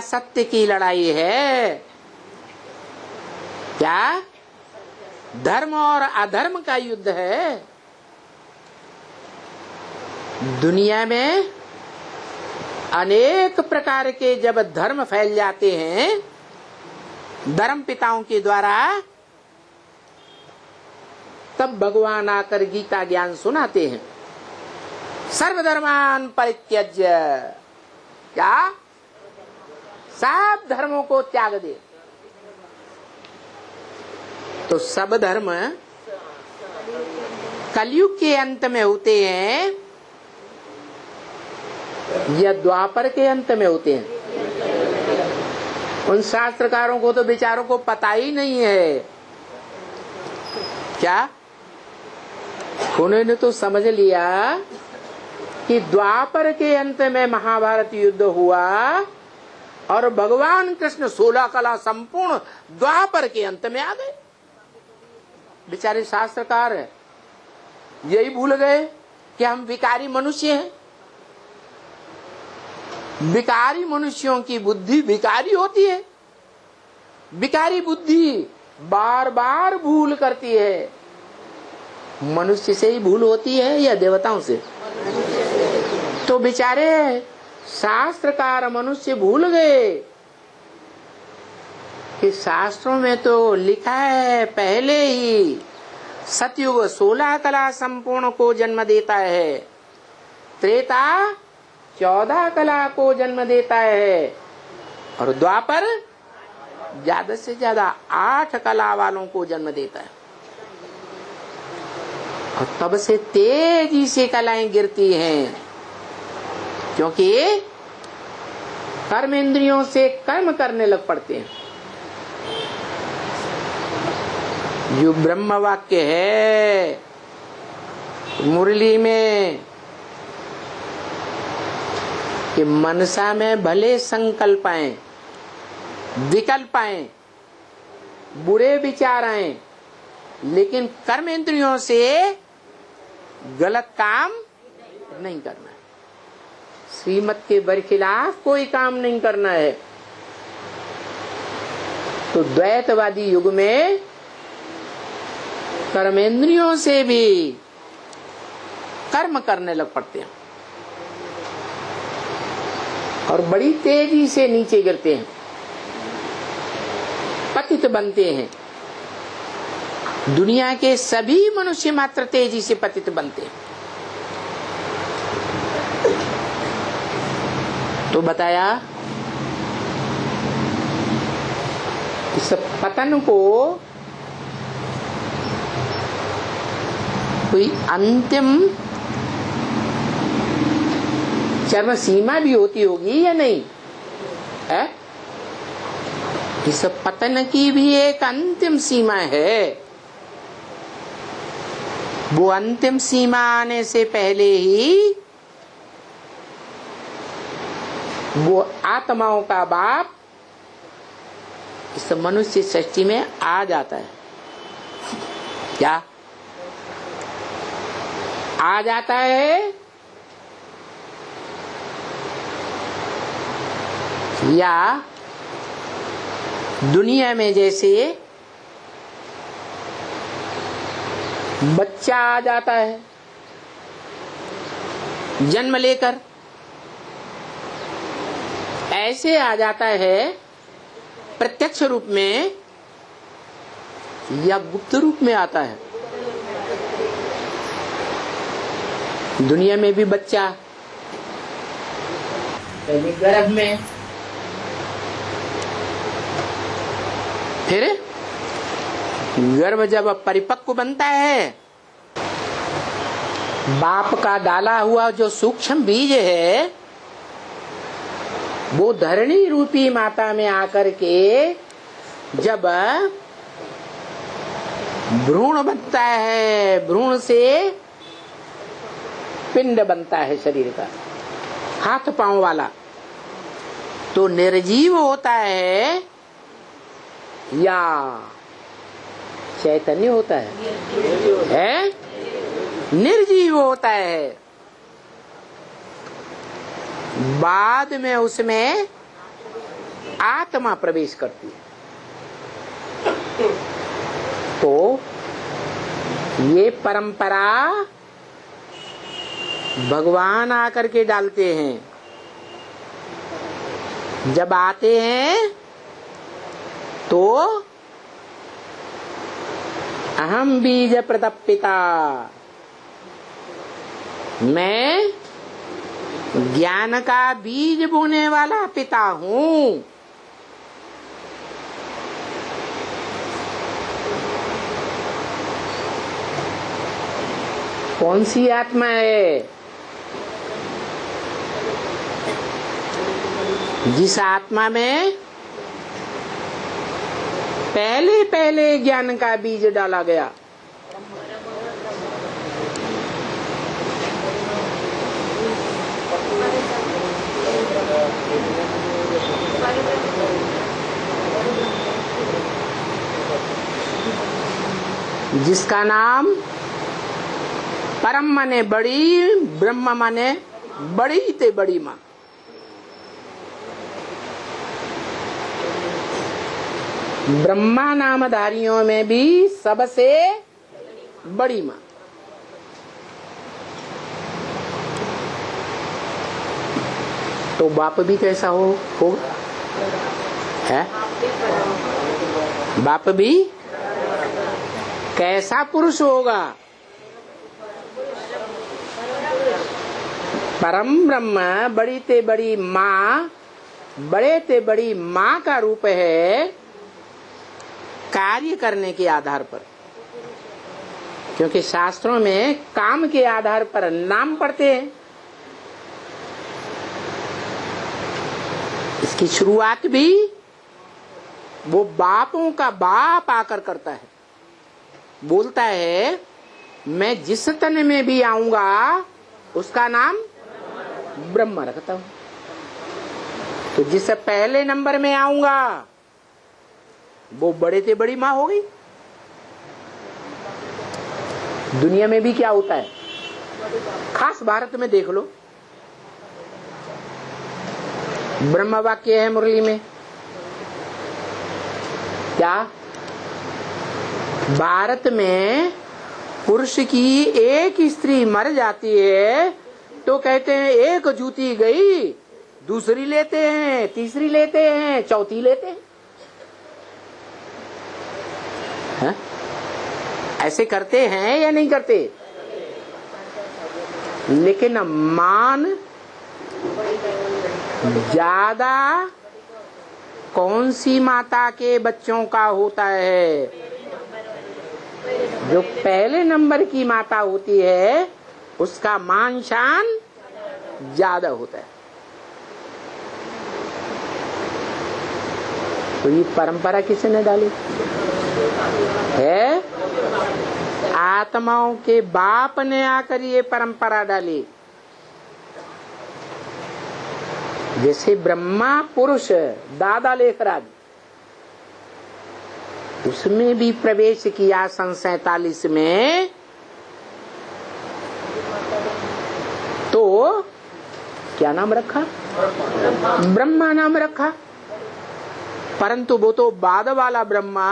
सत्य की लड़ाई है। क्या? धर्म और अधर्म का युद्ध है। दुनिया में अनेक प्रकार के जब धर्म फैल जाते हैं धर्म पिताओं के द्वारा, तब भगवान आकर गीता ज्ञान सुनाते हैं। सर्वधर्मान परित्यज्य, क्या? सब धर्मों को त्याग दे। तो सब धर्म कलयुग के अंत में होते हैं या द्वापर के अंत में होते हैं? उन शास्त्रकारों को तो बेचारों को पता ही नहीं है। क्या? उन्होंने तो समझ लिया कि द्वापर के अंत में महाभारत युद्ध हुआ और भगवान कृष्ण 16 कला संपूर्ण द्वापर के अंत में आ गए। बेचारे शास्त्रकार यही भूल गए कि हम विकारी मनुष्य हैं। विकारी मनुष्यों की बुद्धि विकारी होती है। विकारी बुद्धि बार बार भूल करती है। मनुष्य से ही भूल होती है या देवताओं से? तो बेचारे शास्त्रकार मनुष्य भूल गए कि शास्त्रों में तो लिखा है पहले ही सतयुग 16 कला संपूर्ण को जन्म देता है, त्रेता 14 कला को जन्म देता है और द्वापर ज्यादा से ज्यादा 8 कला वालों को जन्म देता है। और तब से तेजी से कलाएं गिरती हैं, क्योंकि कर्म इंद्रियों से कर्म करने लग पड़ते हैं। जो ब्रह्म वाक्य है मुरली में कि मनसा में भले संकल्प आए, विकल्प आए, बुरे विचार आए, लेकिन कर्म इंद्रियों से गलत काम नहीं करना है। श्रीमत के बरखिलाफ कोई काम नहीं करना है। तो द्वैतवादी युग में कर्मेंद्रियों से भी कर्म करने लग पड़ते हैं और बड़ी तेजी से नीचे गिरते हैं, पतित बनते हैं। दुनिया के सभी मनुष्य मात्र तेजी से पतित बनते हैं। तो बताया इस पतन को कोई अंतिम चरम सीमा भी होती होगी या नहीं है? इस पतन की भी एक अंतिम सीमा है। वो अंतिम सीमा आने से पहले ही वो आत्माओं का बाप इस मनुष्य सृष्टि में आ जाता है। क्या आ जाता है? या दुनिया में जैसे बच्चा आ जाता है जन्म लेकर, ऐसे आ जाता है प्रत्यक्ष रूप में या गुप्त रूप में आता है? दुनिया में भी बच्चा पहले गर्भ में, फिर गर्भ जब परिपक्व बनता है, बाप का डाला हुआ जो सूक्ष्म बीज है वो धरणी रूपी माता में आकर के जब भ्रूण बनता है, भ्रूण से पिंड बनता है शरीर का, हाथ पांव वाला, तो निर्जीव होता है या चैतन्य होता है? निर्जीव होता है। बाद में उसमें आत्मा प्रवेश करती है। तो ये परंपरा भगवान आकर के डालते हैं। जब आते हैं तो अहम बीज प्रतपिता, मैं ज्ञान का बीज बोने वाला पिता हूँ। कौन सी आत्मा है? जिस आत्मा में पहले पहले ज्ञान का बीज डाला गया। जिसका नाम परम माने बड़ी, ब्रह्म माने बड़ी ते बड़ी माँ। ब्रह्मा नामधारियों में भी सबसे बड़ी माँ। तो बाप भी कैसा होगा? है बाप भी कैसा पुरुष होगा? परम ब्रह्म बड़ी ते बड़ी माँ, बड़े ते बड़ी माँ का रूप है कार्य करने के आधार पर। क्योंकि शास्त्रों में काम के आधार पर नाम पढ़ते हैं। इसकी शुरुआत भी वो बापों का बाप आकर करता है। बोलता है मैं जिस तन में भी आऊंगा उसका नाम ब्रह्म रखता हूं। तो जिससे पहले नंबर में आऊंगा वो बड़े से बड़ी माँ हो गई। दुनिया में भी क्या होता है, खास भारत में देख लो। ब्रह्म वाक्य है मुरली में, क्या भारत में पुरुष की एक स्त्री मर जाती है तो कहते हैं एक जूती गई, दूसरी लेते हैं, तीसरी लेते हैं, चौथी लेते हैं। है? ऐसे करते हैं या नहीं करते? लेकिन मान ज्यादा कौन सी माता के बच्चों का होता है? जो पहले नंबर की माता होती है उसका मान शान ज्यादा होता है। तो ये परंपरा किसने डाली है? आत्माओं के बाप ने आकर ये परंपरा डाली। जैसे ब्रह्मा पुरुष दादा लेखराज, उसमें भी प्रवेश किया सन 47 में। तो क्या नाम रखा? ब्रह्मा नाम रखा। परंतु वो तो बाद वाला ब्रह्मा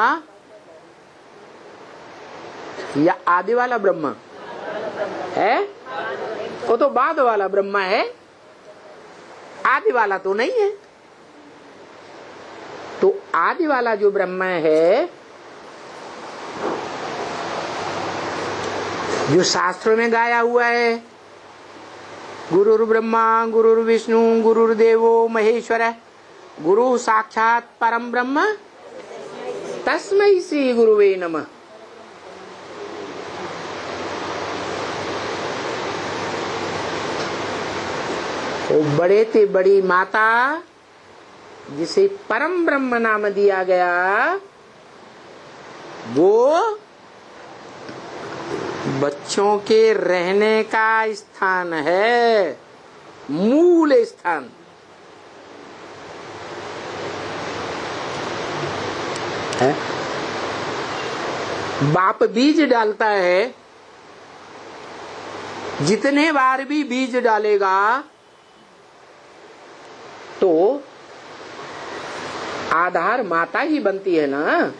या आदि वाला ब्रह्मा है? वो तो बाद वाला ब्रह्मा है, आदि वाला तो नहीं है। तो आदि वाला जो ब्रह्मा है, जो शास्त्रों में गाया हुआ है, गुरुर् ब्रह्मा गुरुर् विष्णु गुरुर्देवो महेश्वर गुरु साक्षात परम ब्रह्म तस्मै श्री गुरुवे नमः। वो बड़े ते बड़ी माता जिसे परम ब्रह्म नाम दिया गया, वो बच्चों के रहने का स्थान है, मूल स्थान है। बाप बीज डालता है, जितने बार भी बीज डालेगा तो आधार माता ही बनती है ना।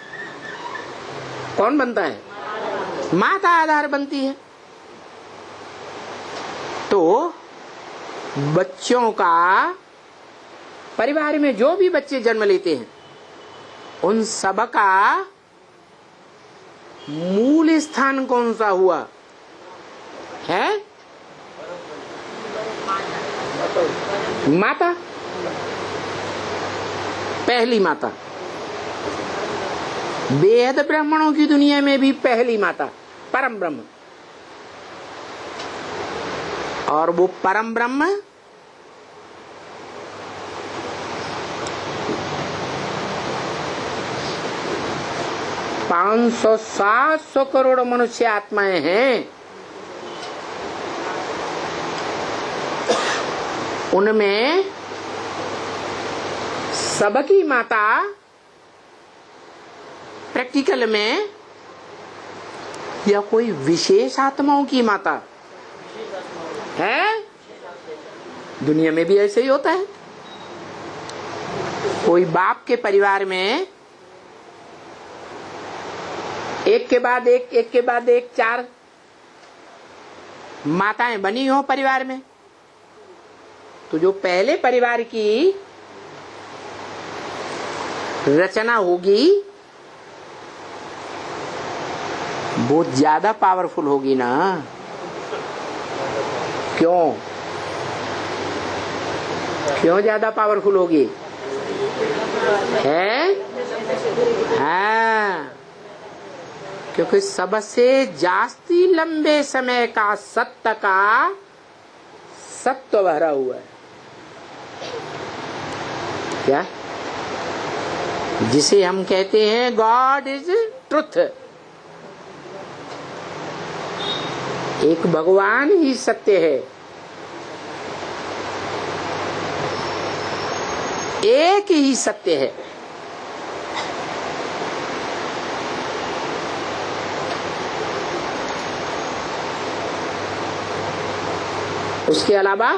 कौन बनता है? माता आधार बनती है। तो बच्चों का, परिवार में जो भी बच्चे जन्म लेते हैं उन सब का मूल स्थान कौन सा हुआ है? माता, पहली माता। वेद ब्राह्मणों की दुनिया में भी पहली माता परम ब्रह्म, और वो परम ब्रह्म पांच सौ 700 करोड़ मनुष्य आत्माएं हैं। उनमें सबकी माता प्रैक्टिकल में या कोई विशेष आत्माओं की माता है? दुनिया में भी ऐसे ही होता है। कोई बाप के परिवार में एक के बाद एक 4 माताएं बनी हो परिवार में, तो जो पहले परिवार की रचना होगी वो ज्यादा पावरफुल होगी ना। क्यों ज्यादा पावरफुल होगी? है? हाँ, क्योंकि सबसे जास्ती लंबे समय का सत्य का सत्व भरा हुआ है। क्या? जिसे हम कहते हैं गॉड इज ट्रुथ। एक भगवान ही सत्य है, एक ही सत्य है। उसके अलावा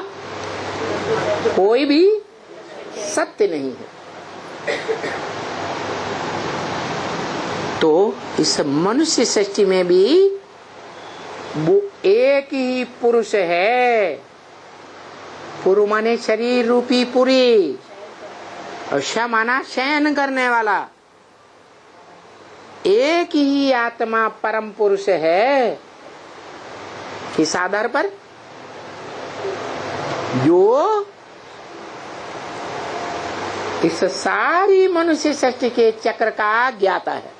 कोई भी सत्य नहीं है। तो इस मनुष्य सृष्टि में भी वो एक ही पुरुष है। पुरु माने शरीर रूपी पुरी, और श माना शयन करने वाला। एक ही आत्मा परम पुरुष है। किस आधार पर? जो इस सारी मनुष्य सृष्टि के चक्र का ज्ञाता है।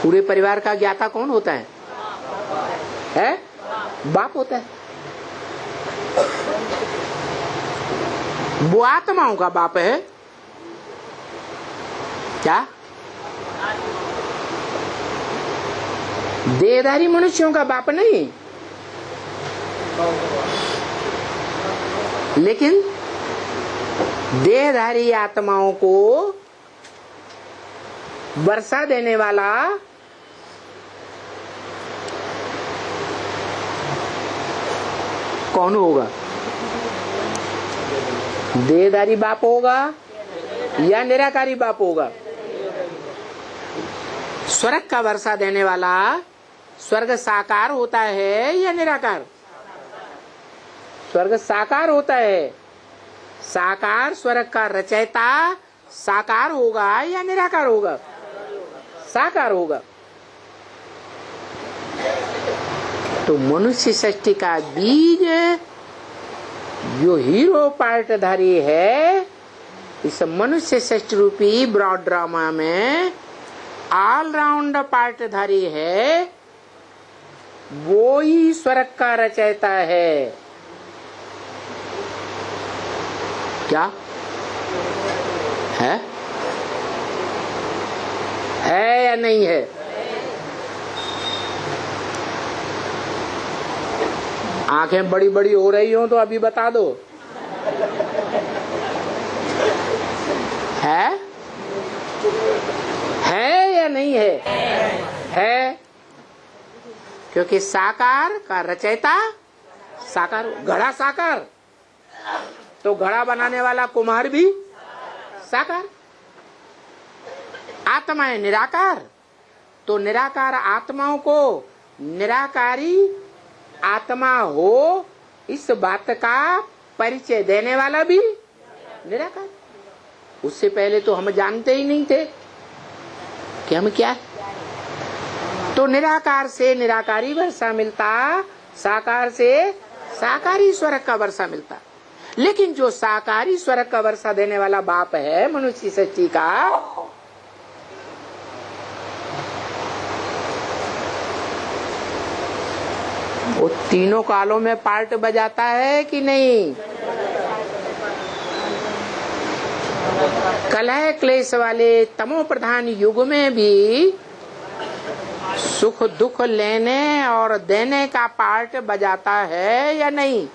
पूरे परिवार का ज्ञाता कौन होता है? बाप होता है। वो आत्माओं का बाप है। क्या? देहधारी मनुष्यों का बाप नहीं, लेकिन देहधारी आत्माओं को वर्षा देने वाला कौन होगा? देहधारी बाप होगा या निराकारी बाप होगा? स्वर्ग का वर्षा देने वाला स्वर्ग साकार होता है या निराकार? स्वर्ग साकार होता है। साकार स्वर्ग का रचयिता साकार होगा या निराकार होगा? साकार होगा। तो मनुष्य सृष्टि का बीज जो हीरो पार्टधारी है, इस मनुष्य सृष्टि रूपी ब्रॉड ड्रामा में ऑलराउंड पार्टधारी है, वो ही स्वर्ग का रचयिता है। क्या है या नहीं है? आंखें बड़ी बड़ी हो रही हो तो अभी बता दो। है या नहीं है? है, क्योंकि साकार का रचयिता साकार। घड़ा साकार तो घड़ा बनाने वाला कुम्हार भी साकार, आत्मा है निराकार। तो निराकार आत्माओं को निराकारी आत्मा हो इस बात का परिचय देने वाला भी निराकार। उससे पहले तो हम जानते ही नहीं थे कि हम क्या है। तो निराकार से निराकारी वर्षा मिलता, साकार से साकारी स्वर्ग का वर्षा मिलता। लेकिन जो साकारी स्वर्ग का वर्षा देने वाला बाप है मनुष्य सृष्टि का, वो तीनों कालों में पार्ट बजाता है कि नहीं? कलह क्लेश वाले तमो प्रधान युग में भी सुख दुख लेने और देने का पार्ट बजाता है या नहीं?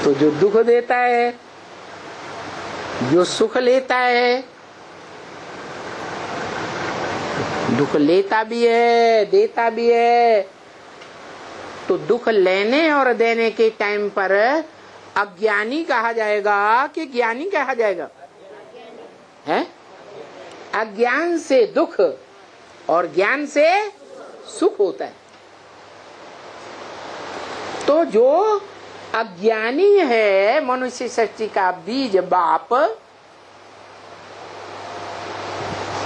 तो जो दुख देता है, जो सुख लेता है, दुख लेता भी है देता भी है, तो दुख लेने और देने के टाइम पर अज्ञानी कहा जाएगा कि ज्ञानी कहा जाएगा? है अज्ञान से दुख और ज्ञान से सुख होता है। तो जो अज्ञानी है मनुष्य सृष्टि का बीज बाप,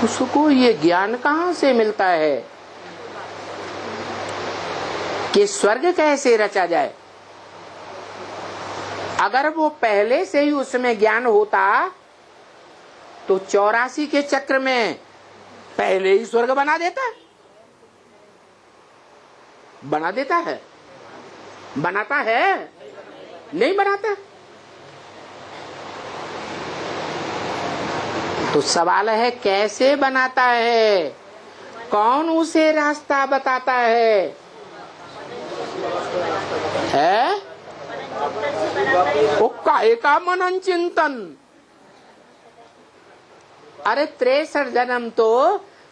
उसको ये ज्ञान कहाँ से मिलता है कि स्वर्ग कैसे रचा जाए? अगर वो पहले से ही उसमें ज्ञान होता तो 84 के चक्र में पहले ही स्वर्ग बना देता है। बना देता है? बनाता है? नहीं बनाता। तो सवाल है कैसे बनाता है? कौन उसे रास्ता बताता है? वो काहे का मनन चिंतन? अरे 63 जन्म तो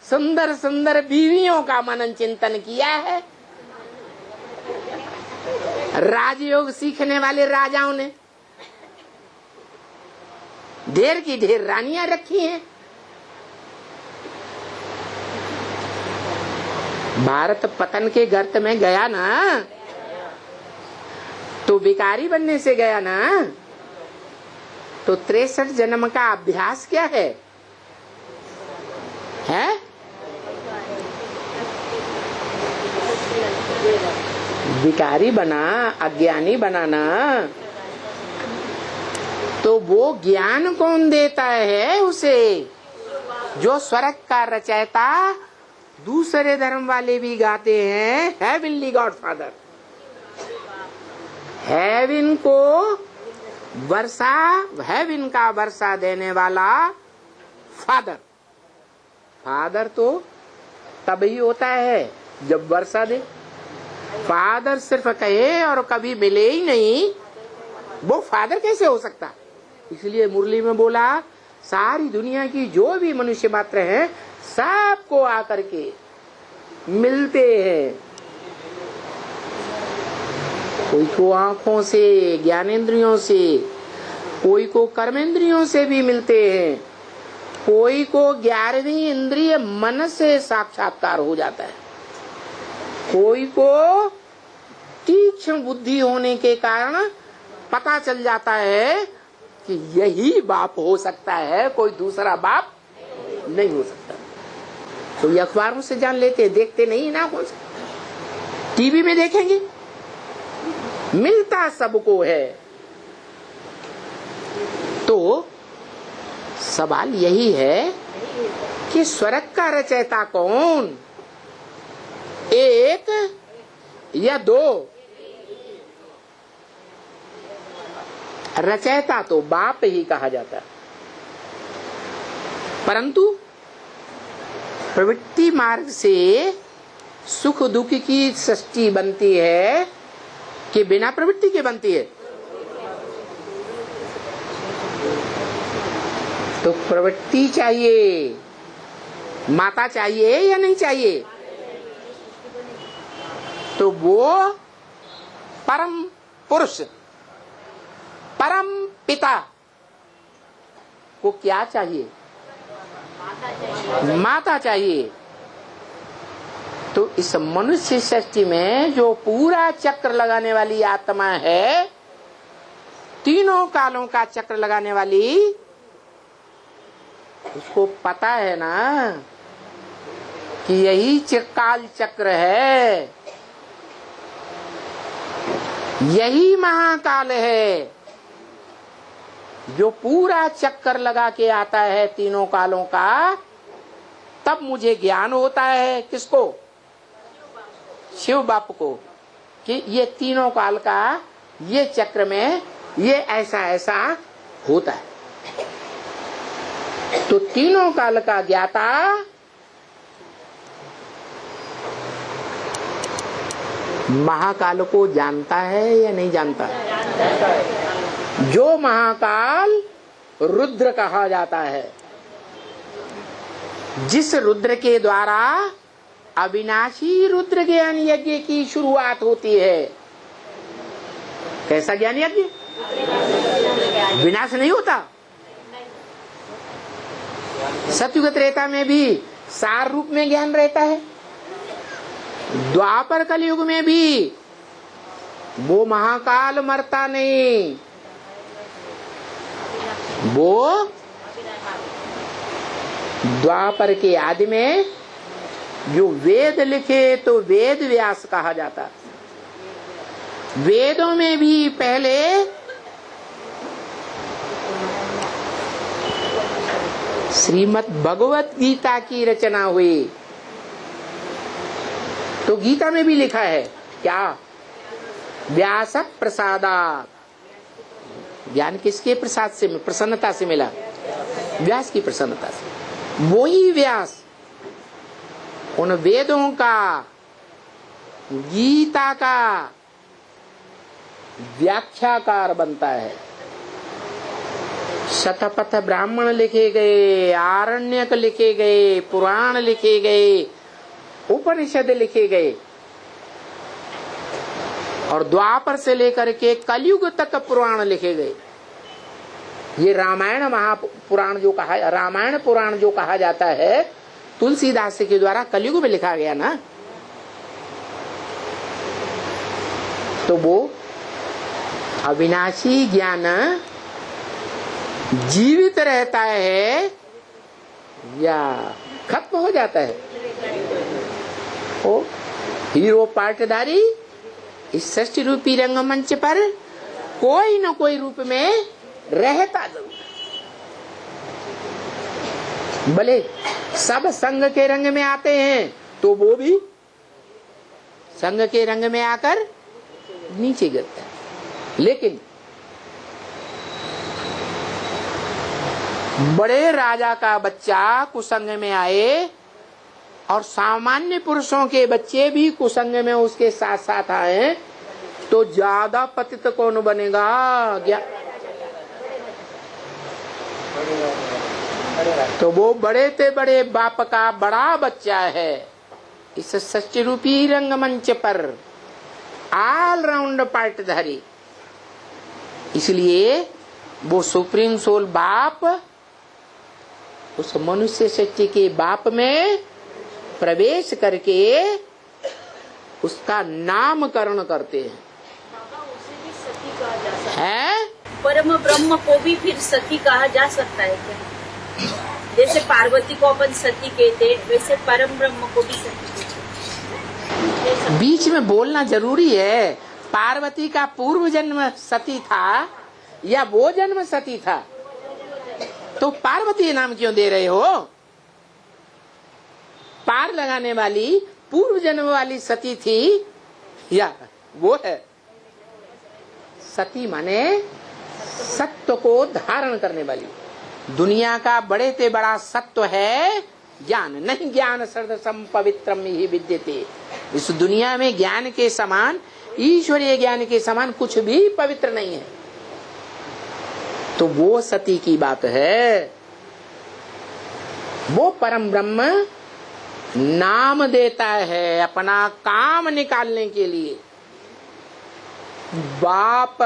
सुंदर सुंदर बीवियों का मनन चिंतन किया है। राजयोग सीखने वाले राजाओं ने ढेर की ढेर रानियां रखी हैं। भारत पतन के गर्त में गया ना, तो भिखारी बनने से गया ना। तो 63 जन्म का अभ्यास क्या है? भिखारी बना, अज्ञानी बनाना। तो वो ज्ञान कौन देता है उसे? जो स्वर्ग का रचयिता दूसरे धर्म वाले भी गाते हैं, हेवनली गॉड फादर। हेवन को वर्षा, हेवन का वर्षा देने वाला फादर। फादर तो तभी होता है जब वर्षा दे। फादर सिर्फ कहे और कभी मिले ही नहीं, वो फादर कैसे हो सकता? इसलिए मुरली में बोला सारी दुनिया की जो भी मनुष्य मात्र हैं सबको आकर के मिलते हैं। कोई को आंखों से, ज्ञानेंद्रियों से, कोई को कर्मेंद्रियों से भी मिलते हैं, कोई को 11वीं इंद्रिय मन से साक्षात्कार हो जाता है, कोई को तीक्ष्ण बुद्धि होने के कारण पता चल जाता है कि यही बाप हो सकता है, कोई दूसरा बाप नहीं हो सकता। तो ये अखबारों से जान लेते, देखते नहीं ना, कौन सा टीवी में देखेंगे, मिलता सबको है। तो सवाल यही है कि स्वर्ग का रचयिता कौन? एक या दो? रचयिता तो बाप ही कहा जाता है, परंतु प्रवृत्ति मार्ग से सुख दुख की सृष्टि बनती है कि बिना प्रवृत्ति के बनती है? तो प्रवृत्ति चाहिए, माता चाहिए या नहीं चाहिए? तो वो परम पुरुष परम पिता को क्या चाहिए? माता चाहिए। तो इस मनुष्य सृष्टि में जो पूरा चक्र लगाने वाली आत्मा है, तीनों कालों का चक्र लगाने वाली, उसको पता है ना कि यही काल चक्र है, यही महाकाल है जो पूरा चक्कर लगा के आता है तीनों कालों का। तब मुझे ज्ञान होता है, किसको? शिव बाप को, कि ये तीनों काल का ये चक्र में ये ऐसा ऐसा होता है। तो तीनों काल का ज्ञाता महाकाल को जानता है या नहीं जानता? जो महाकाल रुद्र कहा जाता है, जिस रुद्र के द्वारा अविनाशी रुद्र ज्ञान यज्ञ की शुरुआत होती है। कैसा ज्ञान यज्ञ? विनाश नहीं होता। सतयुग त्रेता में भी सार रूप में ज्ञान रहता है, द्वापर कलयुग में भी वो महाकाल मरता नहीं, वो द्वापर के आदि में जो वेद लिखे तो वेद व्यास कहा जाता। वेदों में भी पहले श्रीमद् भगवत गीता की रचना हुई। तो गीता में भी लिखा है क्या? व्यास प्रसादात्। ज्ञान किसके प्रसाद से, प्रसन्नता से मिला? व्यास की प्रसन्नता से। वही व्यास उन वेदों का, गीता का व्याख्याकार बनता है। शतपथ ब्राह्मण लिखे गए, आरण्यक लिखे गए, पुराण लिखे गए, उपनिषद लिखे गए, और द्वापर से लेकर के कलयुग तक पुराण लिखे गए। ये रामायण महापुराण जो कहा, रामायण पुराण जो कहा जाता है, तुलसीदास के द्वारा कलयुग में लिखा गया ना। तो वो अविनाशी ज्ञान जीवित रहता है या खत्म हो जाता है? ओ हीरो पाटदारी इस सृष्टि रूपी रंगमंच पर कोई न कोई रूप में रहता जरूर। भले सब संग के रंग में आते हैं तो वो भी संग के रंग में आकर नीचे गिरता है। लेकिन बड़े राजा का बच्चा कुसंग में आए और सामान्य पुरुषों के बच्चे भी कुसंग में उसके साथ साथ आए, तो ज्यादा पतित कौन बनेगा? तो वो बड़े ते बड़े बाप का बड़ा बच्चा है इस सच्चे रूपी रंगमंच पर, ऑल राउंड पार्टधारी। इसलिए वो सुप्रीम सोल बाप उस मनुष्य सृष्टि के बाप में प्रवेश करके उसका नामकरण करते हैं। है? परम ब्रह्म को भी फिर सती कहा जा सकता है क्या? जैसे पार्वती को अपन सती कहते, वैसे परम ब्रह्म को भी सती कहते। बीच में बोलना जरूरी है। पार्वती का पूर्व जन्म सती था या वो जन्म सती था? तो पार्वती नाम क्यों दे रहे हो? पार लगाने वाली पूर्व जन्म वाली सती थी या वो है? सती माने सत्य को धारण करने वाली। दुनिया का बड़े से बड़ा सत्य है ज्ञान, नहीं ज्ञान सर्वसम पवित्रम ही विद्यते। इस दुनिया में ज्ञान के समान, ईश्वरीय ज्ञान के समान कुछ भी पवित्र नहीं है। तो वो सती की बात है। वो परम ब्रह्म नाम देता है अपना काम निकालने के लिए। बाप